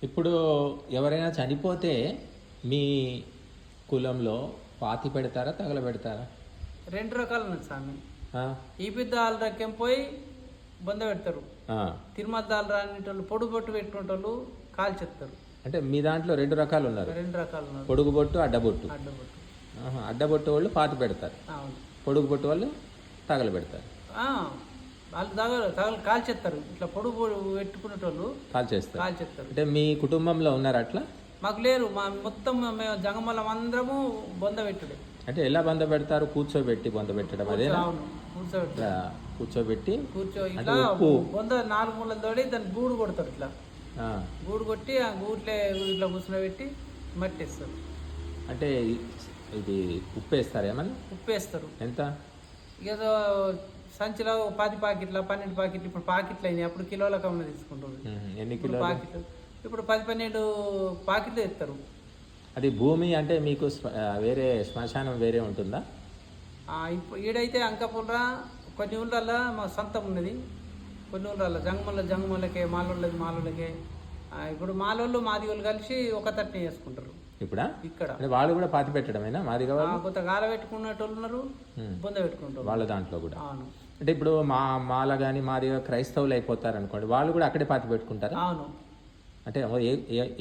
ఇప్పుడు ఎవరైనా చనిపోతే మీ కులంలో పాతి పెడతారా తగలబెడతారా? రెండు రకాలు ఉన్నాయి స్వామి. ఆ, ఈ పెద్ద ఆలరక్యం పోయి బొంద పెడతారు. ఆ. తిరుమల దాలు రానిటోళ్ళు పొడుగు బొట్టు పెట్టుకునేటోళ్ళు కాల్చెత్తారు. అంటే మీ దాంట్లో రెండు రకాలు ఉన్నారు, రెండు రకాలు ఉన్నారు. పొడుగు బొట్టు అడ్డబొట్టు. అడ్డబొట్టు. ఆహా, అడ్డబొట్టు వాళ్ళు పాతి పెడతారు, అవును. పొడుగు బొట్టు వాళ్ళు తగలబెడతారు. ఆ, వాళ్ళు తగలు కాల్చెత్తారు. ఇట్లా పొడుగు పెట్టుకునేటోళ్ళు కాల్చేస్తారు. కాల్చెత్తారు. అంటే మీ కుటుంబంలో ఉన్నారు అట్లా? మాకు లేరు. మా మొత్తం మేము జంగమలం అందరము బొంద పెట్టుడే. అంటే ఎలా బంద పెడతారు? కూర్చోబెట్టి బంద పెట్టడం అదేనా? అవును, కూర్చోబెట్టి ఇట్లా కూర్చోబెట్టి ఇట్లా ఉప్పు బొంద 4 మూలలు తోడి దాన్ని గూడు కొడతారు. ఇట్లా ఆ. గూడు కొట్టి ఆ గూట్లే ఇట్లా కూర్చోబెట్టి మట్టేస్తారు. అంటే ఇది ఉప్పు వేస్తారు ఏమన్నా? ఉప్పు వేస్తారు. ఎంత? ఏదో సంచిలో 10 పాకెట్ల 12 పాకెట్లు. ఇప్పుడు పాకెట్లు అయినాయి, అప్పుడు కిలోల కమ్మ తీసుకుంటారు. ఎన్ని ఇప్పుడు కిలోలు? పాకెట్లు ఇప్పుడు 10-12 పాకెట్లు ఎత్తారు. అది భూమి అంటే మీకు వేరే శ్మశానం వేరే ఉంటుందా? ఇప్పుడు ఈడైతే అంకపుల్రా కొన్ని ఊళ్ళల్లో మా సొంతం ఉన్నది. కొన్ని ఊళ్ళల్లో జంగమల్లకే మాలోళ్ళకే. ఇప్పుడు మాలోళ్ళు మాది వాళ్ళు కలిసి ఒక తట్టిని చేసుకుంటారు. ఇప్పుడా? ఇక్కడ అంటే వాళ్ళు కూడా పాతి పెట్టడమేనా? మాది కావాలి కొంత గాల పెట్టుకునేటోళ్ళు ఉన్నారు, బొంద పెట్టుకుంటారు వాళ్ళ దాంట్లో కూడా. అవును. అంటే ఇప్పుడు మాల కానీ మాది క్రైస్తవులు అయిపోతారు అనుకోండి, వాళ్ళు కూడా అక్కడే పాతి పెట్టుకుంటారా? అవును. అంటే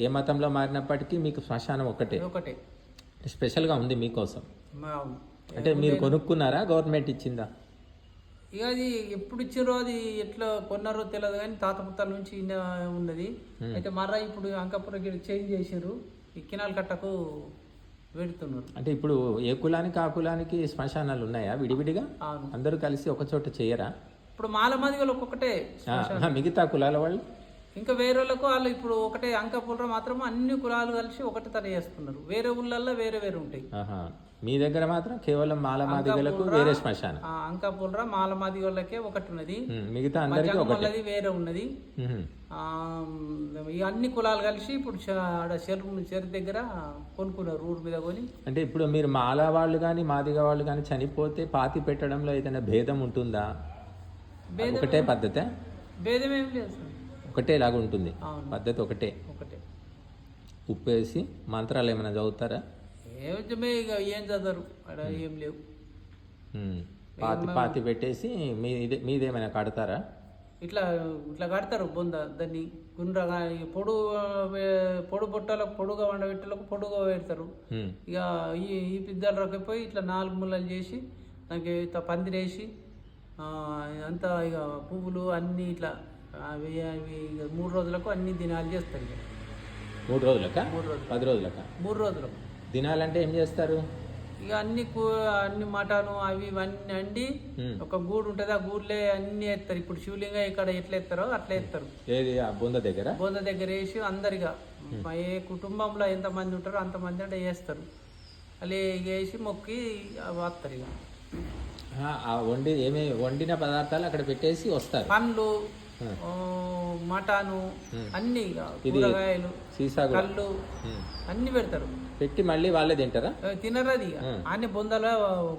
ఏ మతంలో మారినప్పటికీ మీకు శ్మశానం ఒకటే ఒకటే స్పెషల్గా ఉంది మీకోసం. అవును. అంటే మీరు కొనుక్కున్నారా, గవర్నమెంట్ ఇచ్చిందా? ఇక అది ఎప్పుడు ఇచ్చారో, అది ఎట్లా కొన్నారో తెలియదు, కానీ తాత పుత్తాల నుంచి ఉన్నది. అయితే మర్రా ఇప్పుడు అంకపురం చేంజ్ చేసారు, ఈ కినాల కట్టకు పెడుతున్నారు. అంటే ఇప్పుడు ఏ కులానికి ఆ కులానికి శ్మశానాలు ఉన్నాయా విడివిడిగా? అవును. అందరూ కలిసి ఒక చోట చేయరా? ఇప్పుడు మాలమాది వాళ్ళు ఒక్కొక్కటే. మిగతా కులాల వాళ్ళు ఇంకా వేరే వాళ్ళకు వాళ్ళు ఇప్పుడు ఒకటే. అంకపురం మాత్రం అన్ని కులాలు కలిసి ఒకటి తన చేస్తున్నారు. వేరే ఊళ్ళల్లో వేరే వేరే ఉంటాయి. మీ దగ్గర మాత్రం కేవలం మాలమాదిగలకు వేరే శ్మశానం. అంకపుల్రా మాలమాది వాళ్ళకే ఒకటి ఉన్నది, మిగతా అందరికీ ఒకటి వేరే ఉన్నది. ఈ అన్ని కులాలు కలిసి ఇప్పుడు చెరువు దగ్గర కొనుక్కున్నారు, ఊరు మీద కొని. అంటే ఇప్పుడు మీరు మాల వాళ్ళు కానీ మాదిగ వాళ్ళు కానీ చనిపోతే పాతి పెట్టడంలో ఏదైనా భేదం ఉంటుందా? ఒకటే పద్ధతే? భేదం ఏం లేదు, ఒకటేలాగా ఉంటుంది పద్ధతి, ఒకటే. ఉప్పు వేసి మంత్రాలు ఏమైనా చదువుతారా? ఏమే ఇక ఏం చదవరు అక్కడ, ఏం లేవు. పాతి పెట్టేసి మీదేమైనా కడతారా? ఇట్లా ఇట్లా కడతారు బొంద. దాన్ని గుండ్రగా పొడు బొట్టలకు పొడుగా వండబెట్టలకు పొడుగా పెడతారు. ఇక ఈ పిద్దలు రకపోయి ఇట్లా 4 ముళ్ళలు చేసి దానికి పందిరేసి అంతా ఇక పువ్వులు అన్నీ ఇట్లా అవి 3 రోజులకు అన్ని దినాలు చేస్తారు. ఇక 3 రోజులకా? 10 రోజులకా? 3 రోజులకు దినాలంటే ఏం చేస్తారు? ఇక అన్ని మటను అవి ఇవన్నీ అండి ఒక గూడు ఉంటుంది, ఆ గూడులే అన్ని వేస్తారు. ఇప్పుడు శివలింగ ఇక్కడ ఎట్లా ఎత్తారో అట్లా ఎత్తారు. ఏది బొంద దగ్గర వేసి అందరిగా ఏ కుటుంబంలో ఎంతమంది ఉంటారో అంతమంది అంటే వేస్తారు. అలా వేసి మొక్కి వస్తారు. ఇక వండిన పదార్థాలు అక్కడ పెట్టేసి వస్తారు. పండ్లు, మటను అన్ని, కూరగాయలు, కళ్ళు అన్ని పెడతారు. పెట్టి మళ్ళీ వాళ్ళే తింటారా? తినరు. అది అన్ని బొందల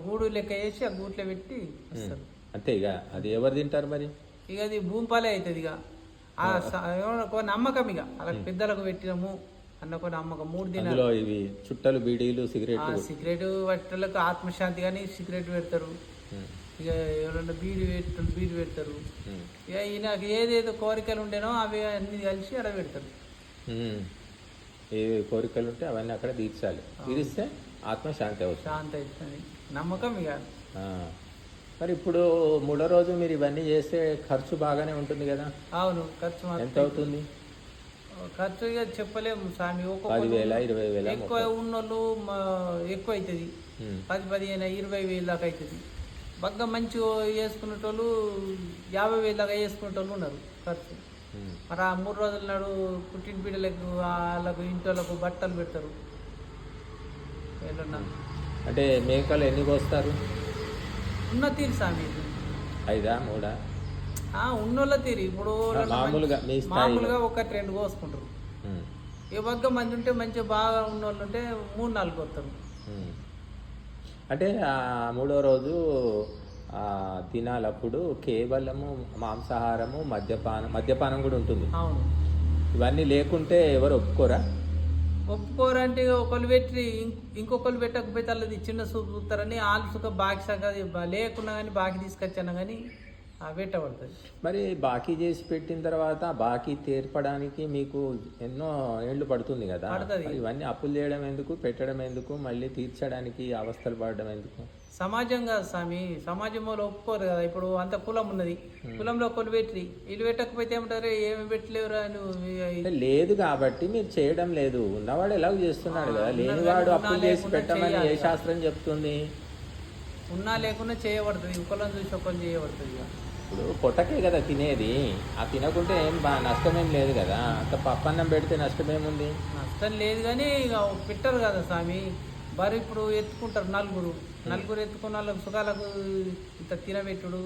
గూడు లెక్క వేసి ఆ గూట్లో పెట్టి వస్తారు. అంతే. ఇక అది ఎవరు తింటారు మరి? ఇక అది భూమిపాలే అవుతుంది. ఇక నమ్మకం, ఇక అలా పెద్దలకు పెట్టినాము అన్న ఒక నమ్మకం. 3 దినాలు ఇవి చుట్టలు, బీడీలు, సిగరెట్ పట్టలకు ఆత్మశాంతి కానీ సిగరెట్ పెడతారు. ఇక ఎవరన్నా బీడి పెడతారు. ఇక ఈయనకు ఏదేదో కోరికలు ఉండేనో అవి అన్ని కలిసి అక్కడ పెడతారు. ఏ కోరికలు ఉంటే అవన్నీ అక్కడ తీర్చాలి. తీరిస్తే ఆత్మశాంతి అవుతుంది, శాంతి అవుతుంది, నమ్మకం. ఇక మరి ఇప్పుడు 3వ రోజు మీరు ఇవన్నీ చేస్తే ఖర్చు బాగానే ఉంటుంది కదా? అవును. ఖర్చు ఎంత అవుతుంది? ఖర్చు ఇక చెప్పలేము స్వామి. 10,000, 20,000. ఎక్కువ ఉన్నోళ్ళు ఎక్కువ అవుతుంది, 10,000, 20,000 దాకా అవుతుంది. బాగా మంచిగా వేసుకునేటోళ్ళు 50,000 దాకా వేసుకునేటోళ్ళు ఉన్నారు ఖర్చు. మరి ఆ 3 రోజుల నాడు పుట్టిన బిడ్డలకు వాళ్ళకు ఇంటి బట్టలు పెడతారు. అంటే మేకలు ఎన్ని కోస్తారు? ఉన్న తీరు స్వామి. 5, 3? ఉన్నోళ్ళ తీరు. ఇప్పుడు మామూలుగా 1-2 కోసుకుంటారు. ఏ బగ్గ మంది ఉంటే మంచిగా బాగా ఉన్నోళ్ళు ఉంటే 3-4 కోస్తారు. అంటే 3వ రోజు తినాలప్పుడు కేవలము మాంసాహారము, మద్యపానం కూడా ఉంటుంది. అవును. ఇవన్నీ లేకుంటే ఎవరు ఒప్పుకోరా? ఒప్పుకోరంటే ఒకళ్ళు పెట్టి ఇంకొకళ్ళు పెట్టకపోతే వాళ్ళది చిన్న సూపు చూస్తారని వాళ్ళు సుఖ బాకి సగ లేకున్నా కానీ బాకి తీసుకొచ్చాను కానీ పెట్టబడుతుంది. మరి బాకీ చేసి పెట్టిన తర్వాత బాకీ తీర్పడానికి మీకు ఎన్నో ఏళ్ళు పడుతుంది కదా, పడుతుంది. మరి ఇవన్నీ అప్పులు చేయడం ఎందుకు, పెట్టడం ఎందుకు, మళ్ళీ తీర్చడానికి అవస్థలు పడడం ఎందుకు? సమాజం కాదు స్వామి, సమాజం వాళ్ళు ఒప్పుకోరు కదా. ఇప్పుడు అంత కులం ఉన్నది, కులంలో ఒకళ్ళు పెట్టి వీళ్ళు పెట్టకపోతే ఏమంటారు, ఏమి పెట్టలేవురా నువ్వు. అంటే లేదు కాబట్టి మీరు చేయడం లేదు. ఉన్నవాడు ఎలాగో చేస్తున్నాడు కదా, లేనివాడు అప్పులు చేసి పెట్టమని ఏ శాస్త్రం చెప్తుంది? ఉన్నా లేకుండా చేయబడుతుంది, ఒకళ్ళని చూసి ఒకళ్ళు చేయబడుతుంది. ఇప్పుడు పొట్టకే కదా తినేది, ఆ తినకుంటే ఏం నష్టమేం లేదు కదా. అంత పప్పన్నం పెడితే నష్టమేముంది? నష్టం లేదు కానీ ఇక పెట్టరు కదా స్వామి. మరి ఇప్పుడు ఎత్తుకుంటారు నలుగురు ఎత్తుకున్న వాళ్ళకి సుఖాలకు ఇంత తినబెట్టుడు,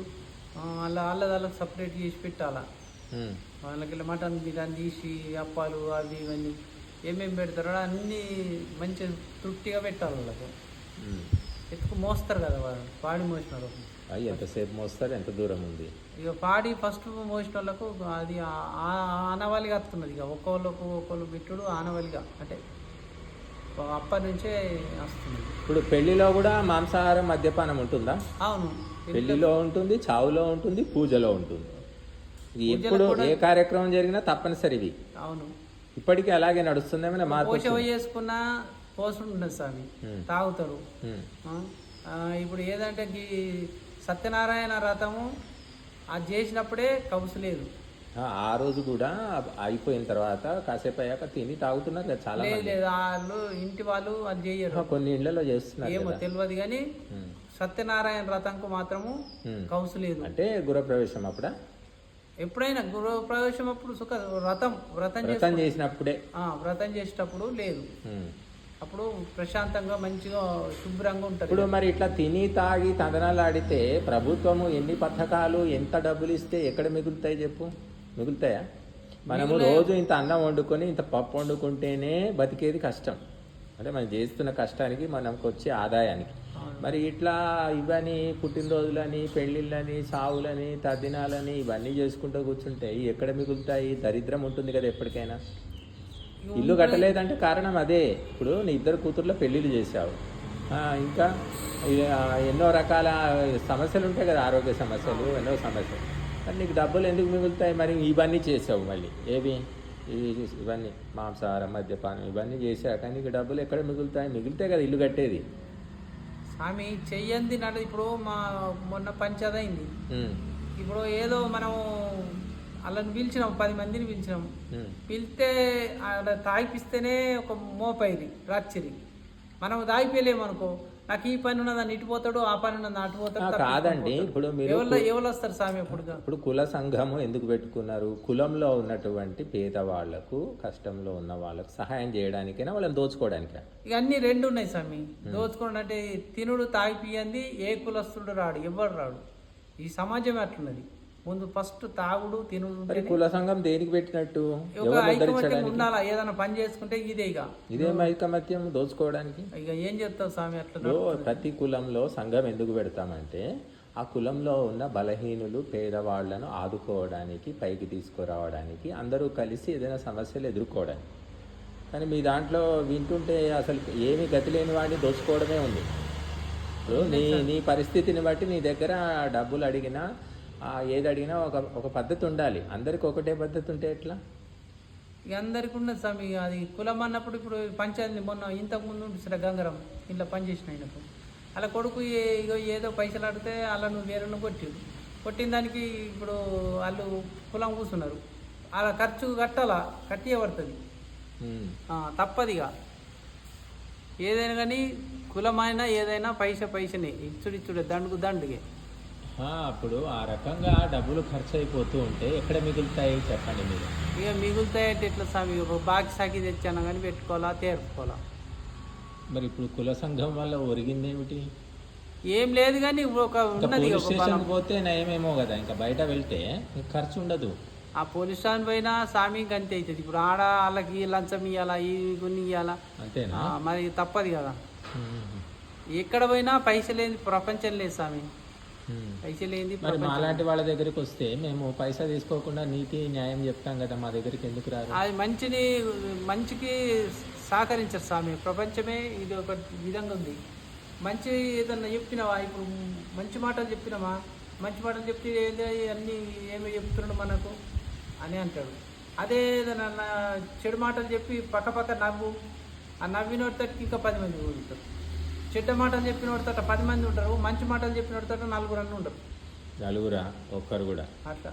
వాళ్ళకి సపరేట్ చేసి పెట్టాలా. వాళ్ళకి ఇలా మటన్ బిర్యానీ తీసి అప్పాలు అవి ఇవన్నీ ఏమేమి పెడతారో అన్నీ మంచి తృప్తిగా పెట్టాలి వాళ్ళకు. ఎత్తుకు మోస్తారు కదా వాళ్ళు, పాడి మోసిన వాళ్ళకు. అవి ఎంతసేపు మోస్తారు, ఎంత దూరం ఉంది? ఇక పాడి ఫస్ట్ మోసిన వాళ్ళకు అది ఆనవాలిగా వస్తున్నది. ఇక ఒకళ్ళు పెట్టుడు ఆనవాలిగా అంటే అప్పటి నుంచే వస్తుంది. ఇప్పుడు పెళ్లిలో కూడా మాంసాహారం మద్యపానం ఉంటుందా? అవును, పెళ్లిలో ఉంటుంది, చావులో ఉంటుంది, పూజలో ఉంటుంది. ఇది ఎప్పుడు ఏ కార్యక్రమం జరిగినా తప్పనిసరివి. అవును, ఇప్పటికీ అలాగే నడుస్తుందేమైనా మార్పు? పోష చేసుకున్న పోషణ ఉండదు స్వామి, తాగుతారు. ఇప్పుడు ఏదంటే సత్యనారాయణ వ్రతము అది చేసినప్పుడే కబుసు లేదు. ఆ రోజు కూడా అయిపోయిన తర్వాత కాసేపు అయ్యాక తిని తాగుతున్నారు కదా చాలా మంది. వాళ్ళు ఇంటి వాళ్ళు అది చేయరు, కొన్ని ఇళ్లలో చేస్తున్నారు, ఏమో తెలియదు కానీ సత్యనారాయణ వ్రతంకు మాత్రము కౌసు లేదు. అంటే గృహప్రవేశం అప్పుడా? ఎప్పుడైనా గృహప్రవేశం అప్పుడు వ్రతం చేసినప్పుడే, వ్రతం చేసేటప్పుడు లేదు. అప్పుడు ప్రశాంతంగా మంచిగా శుభ్రంగా ఉంటుంది. ఇప్పుడు మరి ఇట్లా తిని తాగి తందనాలు ఆడితే ప్రభుత్వము ఎన్ని పథకాలు ఎంత డబ్బులు ఇస్తే ఎక్కడ మిగులుతాయి చెప్పు? మిగులుతాయా? మనము రోజు ఇంత అన్నం వండుకొని ఇంత పప్పు వండుకుంటేనే బతికేది కష్టం. అంటే మనం చేస్తున్న కష్టానికి మనకు వచ్చే ఆదాయానికి. మరి ఇట్లా ఇవన్నీ పుట్టినరోజులని, పెళ్ళిళ్ళని, సావులని, తద్దినాలని ఇవన్నీ చేసుకుంటూ కూర్చుంటే ఎక్కడ మిగులుతాయి? దరిద్రం ఉంటుంది కదా ఎప్పటికైనా. ఇల్లు కట్టలేదంటే కారణం అదే. ఇప్పుడు నీ 2 కూతుర్ల పెళ్ళిళ్ళు చేసావు, ఇంకా ఎన్నో రకాల సమస్యలు ఉంటాయి కదా, ఆరోగ్య సమస్యలు, ఎన్నో సమస్యలు. మరి నీకు డబ్బులు ఎందుకు మిగులుతాయి? మరి ఇవన్నీ చేసావు, మళ్ళీ ఏవి ఇవన్నీ మాంసాహారం, మద్యపానం ఇవన్నీ చేశాక నీకు డబ్బులు ఎక్కడ మిగులుతాయి? మిగిలితే కదా ఇల్లు కట్టేది. స్వామి చెయ్యంది నడు. ఇప్పుడు మొన్న పంచాయతీ అయింది. ఇప్పుడు ఏదో మనం వాళ్ళని పిలిచినాం, 10 మందిని పిలిచినాం. పిలిస్తే ఆడ తాగిపిస్తేనే ఒక మోపైరి రాచిరి. మనం తాగిపోయలేము అనుకో, నాకు ఈ పని ఉన్నదని ఇటుపోతాడు, ఆ పని ఉన్నది అటుపోతాడు. కాదండి, ఇప్పుడు మీరు ఎవరు వస్తారు స్వామి? ఇప్పుడు కుల సంఘము ఎందుకు పెట్టుకున్నారు? కులంలో ఉన్నటువంటి పేదవాళ్లకు, కష్టంలో ఉన్న వాళ్ళకు సహాయం చేయడానికైనా వాళ్ళని దోచుకోవడానికా? ఇక అన్ని 2 ఉన్నాయి స్వామి. దోచుకోవడం అంటే తినుడు తాగిపియంది ఏ కులస్తుడు రాడు, ఎవరు రాడు. ఈ సమాజం అట్లున్నది. ముందు ఫస్ట్ తాగుడు తినుడు. కుల సంఘం దేనికి పెట్టినట్టు? ఉండాలా? ఏదైనా పని చేసుకుంటే ఇదేం ఐకమత్యం దోచుకోవడానికి? ఇక ఏం చెప్తావు స్వామి? అట్లా ప్రతి కులంలో సంఘం ఎందుకు పెడతామంటే ఆ కులంలో ఉన్న బలహీనులు, పేదవాళ్లను ఆదుకోవడానికి, పైకి తీసుకురావడానికి, అందరూ కలిసి ఏదైనా సమస్యలు ఎదుర్కోవడానికి. కానీ మీ దాంట్లో వింటుంటే అసలు ఏమీ గతి లేని వాడిని దోచుకోవడమే ఉంది. నీ పరిస్థితిని బట్టి నీ దగ్గర డబ్బులు అడిగినా, ఏది అడిగినా ఒక పద్ధతి ఉండాలి. అందరికి ఒకటే పద్ధతి ఉంటే ఎట్లా? ఇక అందరికి ఉన్నది స్వామి. అది కులం అన్నప్పుడు ఇప్పుడు పంచాయతీ మొన్న ఇంతకుముందు ఉంటుంది గంగరం ఇంట్లో పనిచేసిన ఆయనకు, అలా కొడుకు ఏదో పైసలు అడిగితే వాళ్ళను వేరేను కొట్టిన దానికి ఇప్పుడు వాళ్ళు కులం కూర్చున్నారు. అలా ఖర్చు కట్టియబడుతుంది, తప్పదిగా. ఏదైనా కానీ కులమైనా ఏదైనా పైసనే ఇచ్చుడే దండుగే. అప్పుడు ఆ రకంగా డబ్బులు ఖర్చు అయిపోతూ ఉంటే ఎక్కడ మిగులుతాయి చెప్పండి మీరు? ఇక మిగులుతాయంటే ఎట్లా స్వామి? బాకి సాకి తెచ్చాను కానీ పెట్టుకోవాలా, తేరుకోవాలా. మరి ఇప్పుడు కుల సంఘం వల్ల ఒరిగిందేమిటి? ఏం లేదు కానీ పోలీస్ స్టేషన్ పోతే నయమేమో కదా, ఇంకా బయట వెళ్తే ఖర్చు ఉండదు. ఆ పోలీస్ స్టేషన్ పోయినా స్వామి అంతే అవుతుంది. ఇప్పుడు ఆడ వాళ్ళకి లంచం ఇవ్వాలా, ఈ కొన్ని ఇవ్వాలా, అంతేనా? మరి తప్పదు కదా. ఎక్కడ పోయినా పైస లేని ప్రపంచం లేదు స్వామి. పైసలు ఏంది మరి మాలాంటి వాళ్ళ దగ్గరికి వస్తే మేము పైసా తీసుకోకుండా నీతి న్యాయం చెప్తాం కదా, మా దగ్గరికి ఎందుకు రారు? అది మంచికి సహకరించరు స్వామి. ప్రపంచమే ఇది ఒక విధంగా ఉంది. మంచి ఏదన్నా చెప్పినావా, ఇప్పుడు మంచి మాటలు చెప్పినావా, మంచి మాటలు చెప్తే అన్నీ ఏమి చెప్తున్నాడు మనకు అని అంటాడు. అదే ఏదన్నా చెడు మాటలు చెప్పి పక్క నవ్వు, ఆ నవ్వినోడి తట్టు ఇంకా 10 మంది ఉంటారు. చెడ్డ మాటలు చెప్పినోడి తట్ట 10 మంది ఉంటారు. మంచి మాటలు చెప్పినోడి తట్ట 4 ఉంటారు. నలుగురా ఒక్కరు కూడా అట్లా